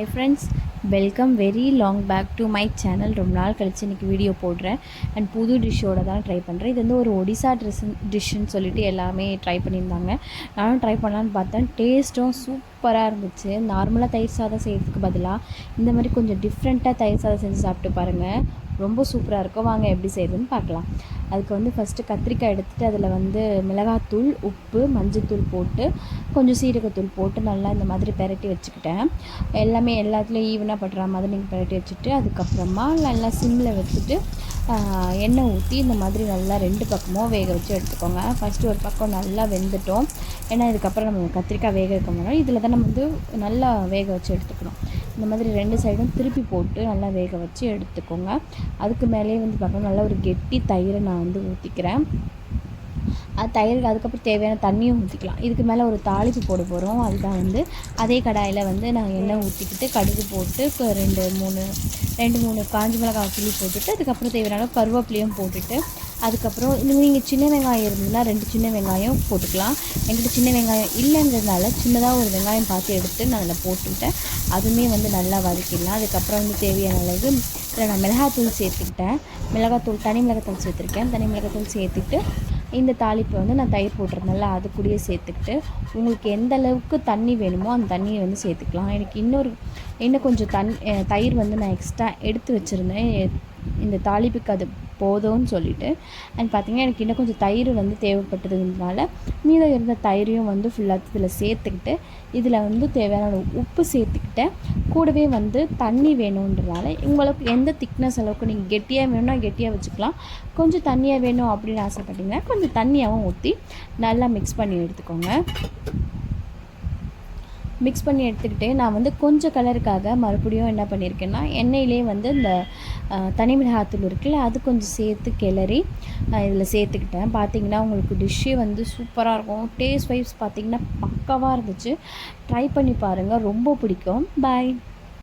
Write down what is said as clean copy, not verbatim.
Hi friends, welcome very long back to my channel. ரொம்ப நாள் கழிச்சு இன்றைக்கி வீடியோ போடுறேன் அண்ட் புது டிஷ்ஷோட தான் ட்ரை பண்ணுறேன். இது வந்து ஒரு ஒடிசா டிஷ்ஷுன்னு சொல்லிட்டு எல்லாமே ட்ரை பண்ணியிருந்தாங்க. நானும் ட்ரை பண்ணலான்னு பார்த்தேன். டேஸ்ட்டும் சூப்பராக இருந்துச்சு. நார்மலாக தயிர் சாதம் செய்கிறதுக்கு பதிலாக இந்த மாதிரி கொஞ்சம் டிஃப்ரெண்ட்டாக தயிர் சாதம் செஞ்சு சாப்பிட்டு பாருங்கள். ரொம்ப சூப்பராக இருக்கும். வாங்க எப்படி செய்யுதுன்னு பார்க்கலாம். அதுக்கு வந்து ஃபஸ்ட்டு கத்திரிக்காய் எடுத்துகிட்டு அதில் வந்து மிளகாத்தூள், உப்பு, மஞ்சத்தூள் போட்டு கொஞ்சம் சீரகத்தூள் போட்டு நல்லா இந்த மாதிரி பெரட்டி வச்சுக்கிட்டேன். எல்லாத்துலேயும் ஈவனாக படுற மாதிரி நீங்கள் பெரட்டி வச்சுட்டு அதுக்கப்புறமா நல்லா சிம்மில் வச்சுட்டு எண்ணெய் ஊற்றி இந்த மாதிரி நல்லா 2 பக்கமும் வேக வச்சு எடுத்துக்கோங்க. ஃபஸ்ட்டு ஒரு பக்கம் நல்லா வெந்துட்டோம். ஏன்னா இதுக்கப்புறம் நம்ம கத்திரிக்காய் வேக வைக்க முடியும். இதில் தான் நம்ம வந்து நல்லா வேக வச்சு எடுத்துக்கணும். இந்த மாதிரி 2 சைடும் திருப்பி போட்டு நல்லா வேக வச்சு எடுத்துக்கோங்க. அதுக்கு மேலேயே வந்து பார்க்கணும் நல்லா ஒரு கெட்டி தயிரை நான் வந்து ஊற்றிக்கிறேன். தயிருக்கு அதுக்கப்புறம் தேவையான தண்ணியும் ஊற்றிக்கலாம். இதுக்கு மேலே ஒரு தாளிப்பு போட போகிறோம். அதுதான் வந்து அதே கடாயில் வந்து நான் எண்ணெய் ஊற்றிக்கிட்டு கடுகு போட்டு 2-3 காஞ்ச மிளகாய் கிள்ளி போட்டுட்டு அதுக்கப்புறம் தேவையான கருவேப்பிலையும் போட்டுட்டு அதுக்கப்புறம் நீங்கள் சின்ன வெங்காயம் இருந்ததுன்னா 2 சின்ன வெங்காயம் போட்டுக்கலாம். என்கிட்ட சின்ன வெங்காயம் இல்லைங்கிறதுனால சின்னதாக ஒரு வெங்காயம் பார்த்து எடுத்து நான் அதில் போட்டுக்கிட்டேன். அதுவுமே வந்து நல்லா வதக்கிடலாம். அதுக்கப்புறம் வந்து தேவையான அளவு இதில் நான் மிளகாத்தூள் சேர்த்துக்கிட்டேன். தனி மிளகாத்தூள் சேர்த்துருக்கேன். தனி மிளகாத்தூள் சேர்த்துக்கிட்டு இந்த தாளிப்பை வந்து நான் தயிர் போட்டிருந்தேன்ல அது கூடயே சேர்த்துக்கிட்டு உங்களுக்கு எந்த அளவுக்கு தண்ணி வேணுமோ அந்த தண்ணியை வந்து சேர்த்துக்கலாம். எனக்கு இன்னும் கொஞ்சம் தயிர் வந்து நான் எக்ஸ்ட்ரா எடுத்து வச்சுருந்தேன். இந்த தாளிப்புக்கு அது போதும்னு சொல்லிட்டு பார்த்திங்கன்னா எனக்கு இன்னும் கொஞ்சம் தயிர் வந்து தேவைப்பட்டதுனால மீதம் இருந்த தயிரையும் வந்து ஃபுல்லாக இதில் சேர்த்துக்கிட்டு இதில் வந்து தேவையான உப்பு சேர்த்துக்கிட்டேன். கூடவே வந்து தண்ணி வேணுன்றனால உங்களுக்கு எந்த திக்னஸ் அளவுக்கு நீங்கள் கெட்டியாக வேணும்னா கெட்டியாக வச்சுக்கலாம். கொஞ்சம் தண்ணியாக வேணும் அப்படின்னு ஆசைப்பட்டிங்கன்னா கொஞ்சம் தண்ணியாகவும் ஊற்றி நல்லா மிக்ஸ் பண்ணி எடுத்துக்கோங்க. மிக்ஸ் பண்ணி எடுத்துக்கிட்டு நான் வந்து கொஞ்சம் கலருக்காக மறுபடியும் என்ன பண்ணியிருக்கேன்னா எண்ணெயிலே வந்து இந்த தனி மிளகாத்தூள் இருக்குல்ல அது கொஞ்சம் சேர்த்து கிளறி இதில் சேர்த்துக்கிட்டேன். பார்த்திங்கன்னா உங்களுக்கு டிஷ்ஷே வந்து சூப்பராக இருக்கும். டேஸ்ட் வைஸ் பார்த்திங்கன்னா பக்காவாக இருந்துச்சு. ட்ரை பண்ணி பாருங்கள், ரொம்ப பிடிக்கும். பாய்.